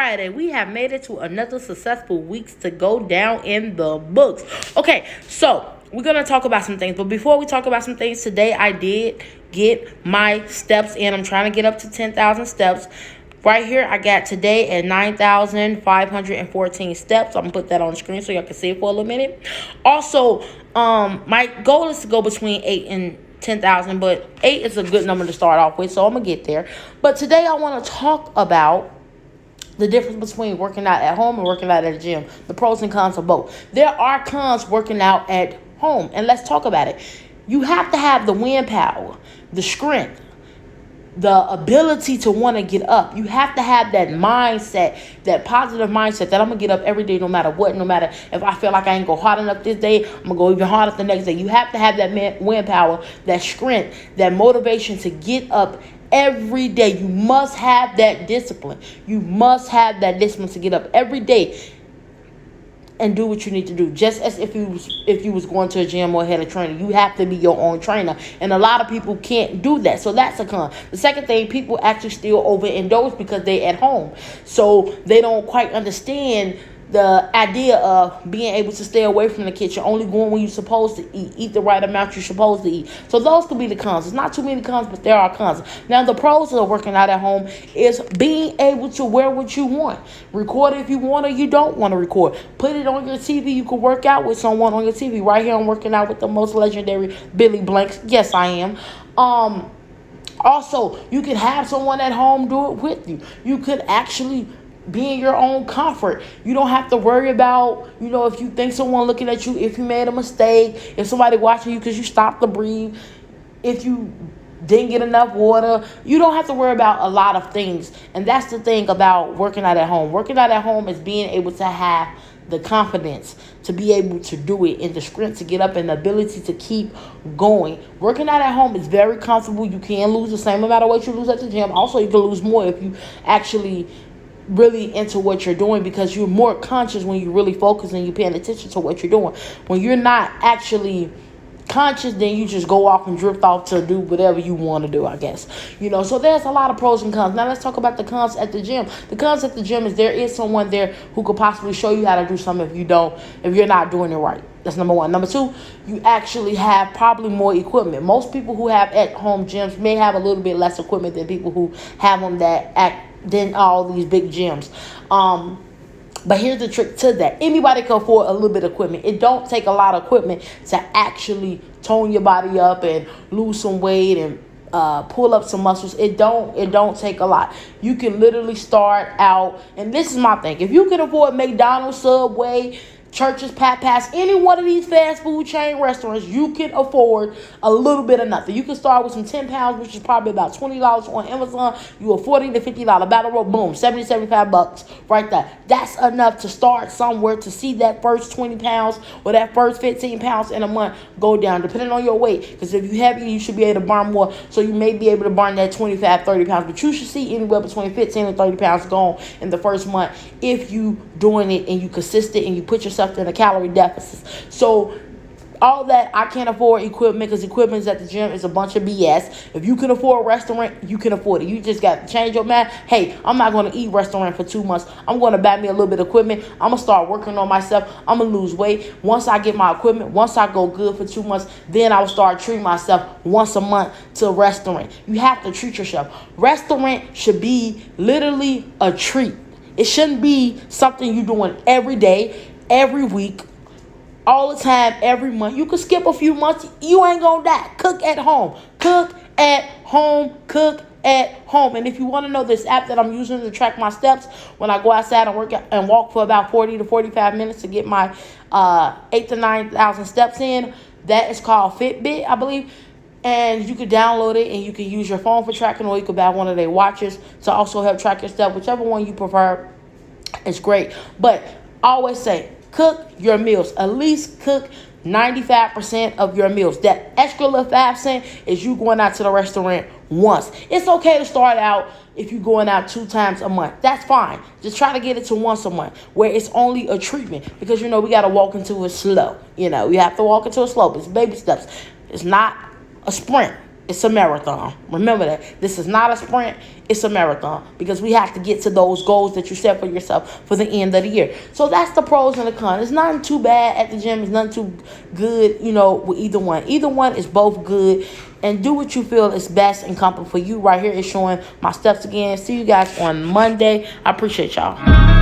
Friday. We have made it to another successful weeks to go down in the books. Okay, so we're going to talk about some things. But before we talk about some things, today I did get my steps in. I'm trying to get up to 10,000 steps. Right here, I got today at 9,514 steps. I'm going to put that on the screen so y'all can see it for a little minute. Also, my goal is to go between 8 and 10,000, but 8 is a good number to start off with, so I'm going to get there. But today I want to talk about the difference between working out at home and working out at the gym, the pros and cons of both. There are cons working out at home, and let's talk about it. You have to have the wind power, the strength, the ability to want to get up. You have to have that mindset, that positive mindset that I'm going to get up every day no matter what, no matter if I feel like I ain't go hard enough this day, I'm going to go even harder the next day. You have to have that wind power, that strength, that motivation to get up every day. You must have that discipline. You must have that discipline to get up every day and do what you need to do. Just as if you was going to a gym or had a trainer, you have to be your own trainer. And a lot of people can't do that. So that's a con. The second thing, people actually still overindulge because they're at home. So they don't quite understand the idea of being able to stay away from the kitchen, only going when you're supposed to eat the right amount you're supposed to eat. So those could be the cons. It's not too many cons, but there are cons. Now, the pros of working out at home is being able to wear what you want. Record if you want or you don't want to record. Put it on your TV. You can work out with someone on your TV. Right here, I'm working out with the most legendary Billy Blanks. Yes, I am. Also, you can have someone at home do it with you. You could actually be in your own comfort. You don't have to worry about, if you think someone looking at you, if you made a mistake, if somebody watching you because you stopped to breathe, if you didn't get enough water. You don't have to worry about a lot of things. And that's the thing about working out at home. Working out at home is being able to have the confidence to be able to do it and the strength to get up and the ability to keep going. Working out at home is very comfortable. You can lose the same amount of weight you lose at the gym. Also, you can lose more if you actually really into what you're doing, because you're more conscious when you really focus and you're paying attention to what you're doing. When you're not actually conscious, then you just go off and drift off to do whatever you want to do, I guess. So there's a lot of pros and cons. Now let's talk about the cons at the gym. The cons at the gym is there is someone there who could possibly show you how to do something if you're not doing it right. That's number one. Number two, you actually have probably more equipment. Most people who have at-home gyms may have a little bit less equipment than people who have them than all these big gyms. But here's the trick to that. Anybody can afford a little bit of equipment. It don't take a lot of equipment to actually tone your body up and lose some weight and pull up some muscles. It don't take a lot. You can literally start out, and this is my thing. If you can afford McDonald's, Subway, Church's, Pass, any one of these fast food chain restaurants, you can afford a little bit of nothing. You can start with some 10 pounds, which is probably about $20 on Amazon. You a $40 to $50 battle rope, boom, $75 right there. That's enough to start somewhere, to see that first 20 pounds or that first 15 pounds in a month go down, depending on your weight. Because if you're heavy, you should be able to burn more. So you may be able to burn that 25, 30 pounds. But you should see anywhere between 15 and 30 pounds gone in the first month if you doing it and you consistent and you put yourself in a calorie deficit. So all that, I can't afford equipment because equipment at the gym is a bunch of BS. If you can afford a restaurant, you can afford it. You just got to change your mind. Hey, I'm not going to eat restaurant for 2 months. I'm going to buy me a little bit of equipment. I'm going to start working on myself. I'm going to lose weight. Once I get my equipment, once I go good for 2 months, then I will start treating myself once a month to a restaurant. You have to treat yourself. Restaurant should be literally a treat. It shouldn't be something you're doing every day, every week, all the time, every month. You could skip a few months. You ain't gonna die. Cook at home. Cook at home. Cook at home. And if you want to know this app that I'm using to track my steps when I go outside and work and walk for about 40 to 45 minutes to get my 8,000 to 9,000 steps in, that is called Fitbit, I believe. And you could download it and you can use your phone for tracking, or you could buy one of their watches to also help track your steps. Whichever one you prefer, it's great. But I always say, cook your meals. At least cook 95% of your meals. That extra little 5% is you going out to the restaurant once. It's okay to start out if you're going out 2 times a month. That's fine. Just try to get it to once a month where it's only a treatment, because, we got to walk into it slow. We have to walk into it slow. It's baby steps. It's not a sprint. It's a marathon. Remember that. This is not a sprint. It's a marathon because we have to get to those goals that you set for yourself for the end of the year. So that's the pros and the cons. It's nothing too bad at the gym. It's nothing too good, with either one. Either one is both good. And do what you feel is best and comfortable for you. Right here is showing my steps again. See you guys on Monday. I appreciate y'all.